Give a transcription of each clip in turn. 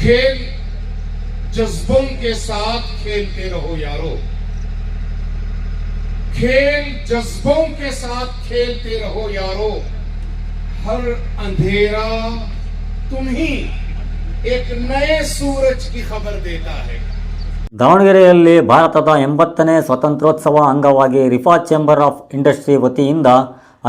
खेल जज्बों के साथ खेलते रहो यारो, खेल जज्बों के साथ खेलते रहो यारो, हर अंधेरा तुम्ही एक नए सूरज की खबर देता है. ದಾವಣಗೆರೆಯಲ್ಲಿ ಭಾರತದ 80ನೇ ಸ್ವಾತಂತ್ರ್ಯೋತ್ಸವ ಅಂಗವಾಗಿ ರಿಫಾ ಚೇಂಬರ್ ಆಫ್ ಇಂಡಸ್ಟ್ರಿ ವತಿಯಿಂದ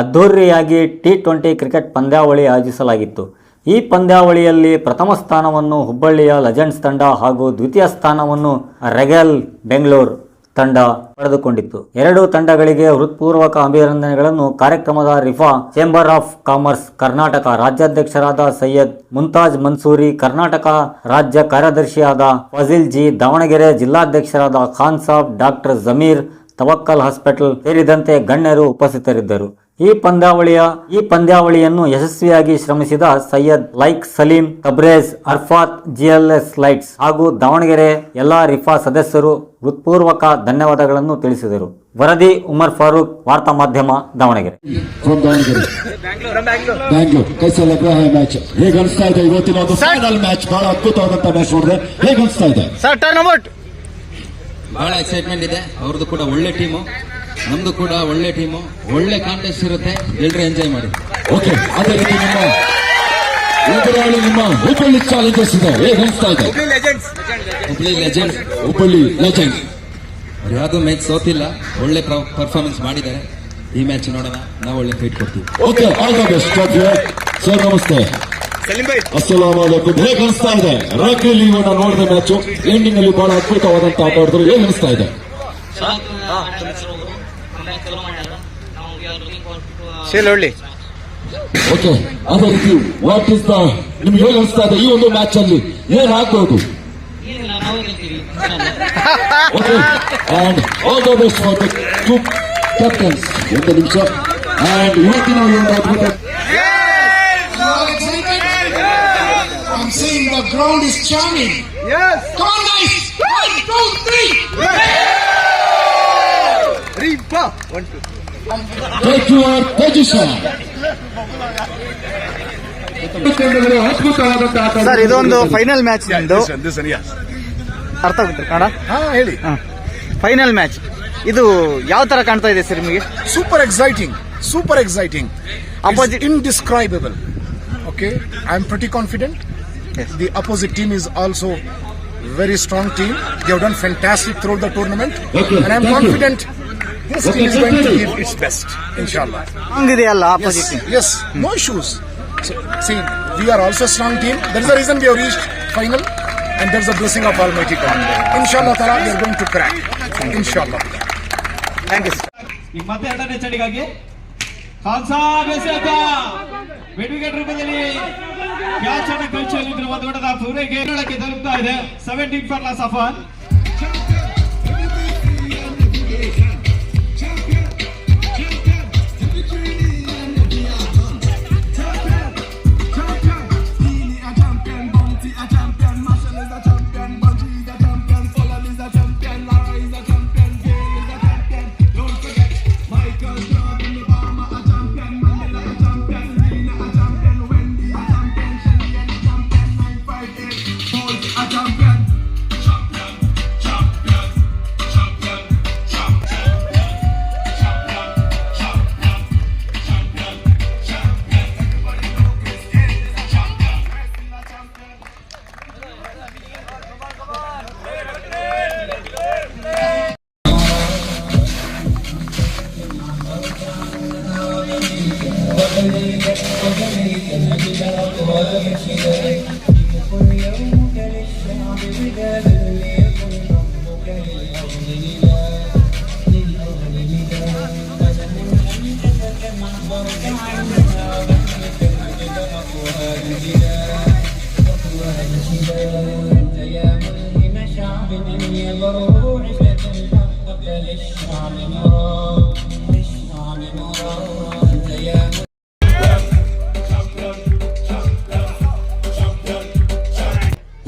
ಅದ್ಧೂರಿಯಾಗಿ T20 ಕ್ರಿಕೆಟ್ ಪಂದ್ಯಾವಳಿ ಆಯೋಜಿಸಲಾಗಿತ್ತು. ಈ ಪಂದ್ಯಾವಳಿಯಲ್ಲಿ ಪ್ರಥಮ ಸ್ಥಾನವನ್ನು ಹುಬ್ಬಳ್ಳಿಯ ಲೆಜೆಂಡ್ಸ್ ತಂಡ ಹಾಗೂ ದ್ವಿತೀಯ ಸ್ಥಾನವನ್ನು ರೆಗಲ್ ಬೆಂಗಳೂರು ತಂಡ ಪಡೆದುಕೊಂಡಿತ್ತು. ಎರಡೂ ತಂಡಗಳಿಗೆ ಹೃತ್ಪೂರ್ವಕ ಅಭಿನಂದನೆಗಳನ್ನು ಕಾರ್ಯಕ್ರಮದ Rifa chamber of commerce Karnataka ರಾಜ್ಯಾಧ್ಯಕ್ಷರಾದ ಸೈಯದ್ ಮುಂತಾಜ್ ಮನ್ಸೂರಿ, ಕರ್ನಾಟಕ ರಾಜ್ಯ ಕಾರ್ಯದರ್ಶಿಯಾದ ಫಾಜಿಲ್ ಜಿ, ದಾವಣಗೆರೆ ಜಿಲ್ಲಾಧ್ಯಕ್ಷರಾದ ಖಾನ್ ಸಾಬ್, ಡಾಕ್ಟರ್ ಜಮೀರ್, ತವಕ್ಕಲ್ ಹಾಸ್ಪಿಟಲ್ ಸೇರಿದಂತೆ ಗಣ್ಯರು ಉಪಸ್ಥಿತರಿದ್ದರು. ಈ ಪಂದ್ಯಾವಳಿಯನ್ನು ಯಶಸ್ವಿಯಾಗಿ ಶ್ರಮಿಸಿದ ಸೈಯದ್ ಲೈಕ್ ಸಲೀಂ, ತಬ್ರೇಜ್, ಅರ್ಫಾತ್, ಜಿಎಲ್ಎಸ್ ಲೈಟ್ಸ್ ಹಾಗೂ ದಾವಣಗೆರೆ ಎಲ್ಲಾ ರಿಫಾ ಸದಸ್ಯರು ಹೃತ್ಪೂರ್ವಕ ಧನ್ಯವಾದಗಳನ್ನು ತಿಳಿಸಿದರು. ವರದಿ ಉಮರ್ ಫಾರೂಕ್, ವಾರ್ತಾ ಮಾಧ್ಯಮ, ದಾವಣಗೆರೆ. ಬಹಳ ಎಕ್ಸೈಟ್ಮೆಂಟ್ ಇದೆ. ಅವ್ರದ್ದು ಕೂಡ ಒಳ್ಳೆ ಟೀಮು, ನಮ್ದು ಕೂಡ ಒಳ್ಳೆ ಟೀಮು, ಒಳ್ಳೆ ಕಾಂಟೆಸ್ಟ್ ಇರುತ್ತೆ, ಎಲ್ಲರೂ ಎಂಜಾಯ್ ಮಾಡಿ. ಓಕೆ, ಅದೇ ರೀತಿ ನಿಮ್ಮ ಹುಬ್ಬಳ್ಳಿ ಚಾಲೆಂಜರ್ಸ್ ಇದೆ, ಹೇಗೆ ಅನಿಸ್ತಾ ಇದೆ? ಹುಬ್ಬಳ್ಳಿ ಲೆಜೆಂಡ್ ಅವ್ರು ಯಾವ್ದು ಮ್ಯಾಚ್ ಸೋತಿಲ್ಲ, ಒಳ್ಳೆ ಪರ್ಫಾರ್ಮೆನ್ಸ್ ಮಾಡಿದ್ದಾರೆ. ಈ ಮ್ಯಾಚ್ ನೋಡೋಣ, ನಾವು ಒಳ್ಳೆ ಫೈಟ್ ಕೊಡ್ತೀವಿ. Okay, all the best sir. ನಮಸ್ತೆ, ಅಸ್ಸಲಾಂ ವಾಲೇಕುಂ. ಹೇಗೆ ಅನಿಸ್ತಾ ಇದೆ? ರಾಕಿ ಲೀವನ್ನ ನೋಡಿದ ಮ್ಯಾಚ್ ಎಂಡಿಂಗ್ ಅಲ್ಲಿ ಬಹಳ ಅದ್ಭುತವಾದಂತಹ ಆಟ ಆಡಿದ್ರು, ಹೇಗೆ ಅನಿಸ್ತಾ ಇದೆ? ಓಕೆ, ಅದೇ ರೀತಿ ವಾಟ್ ಇಸ್ ದ ನಿಮ್ಗೆ ಹೇಗೆ ಅನಿಸ್ತಾ ಇದೆ? ಈ ಒಂದು ಮ್ಯಾಚ್ ಅಲ್ಲಿ ಏನ್ ಆಗ್ಬಹುದು? Okay, and all the best for the two captains. ಒಂದು ನಿಮಿಷ. ಅಂಡ್ ಇವತ್ತಿನ ಒಂದು ಅದ್ಭುತ I'm saying the ground is charming. Yes. Come on guys. 1, 2, 3. Rifa. 1, 2. Take your position. Sir, ಇದೊಂದು ಫೈನಲ್ ಮ್ಯಾಚ್ ನಿಮ್ದು, ಅರ್ಥ ಆಗುತ್ತೆ ಕನ್ನಡ? ಹೇಳಿ. ಫೈನಲ್ ಮ್ಯಾಚ್ ಇದು ಯಾವ ತರ ಕಾಣ್ತಾ ಇದೆ ಸರ್ ನಿಮಗೆ? Super exciting. Opposite indescribable. Okay, I am pretty confident. Yes. The opposite team is also very strong team. They have done fantastic throughout the tournament. Okay, and I am confident this team is going to give its best, inshallah. ಹಂಗಿದೆಯಲ್ಲ opposite team? Yes, no issues. So, see, we are also a strong team. That is the reason we have reached final, and there is a blessing of Almighty God. Inshallah ta'ala, we are going to crack. Inshallah. Thank you. ಈಗ ಮತ್ತೆ ಎರಡನೇ ಚಡಿಗಾಗಿ ಖಾನ್ ಸಾಬ್ ಎಸೆತ wicket ರೂಪದಲ್ಲಿ catch ಅನ್ನು ಕೈಚಲ್ಲಿದ್ರು. ಒಂದು ದೊಡ್ಡದ ಪೂರೈಕೆ ತಲುಪ್ತಾ ಇದೆ. 17 for loss of 1.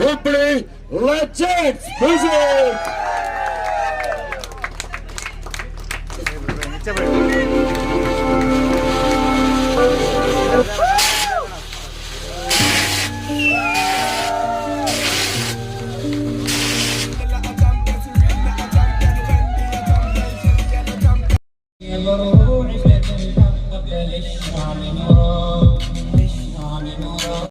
Hubbಳ್ಳಿ Legends present. بروح فتنحقق للشعب مراد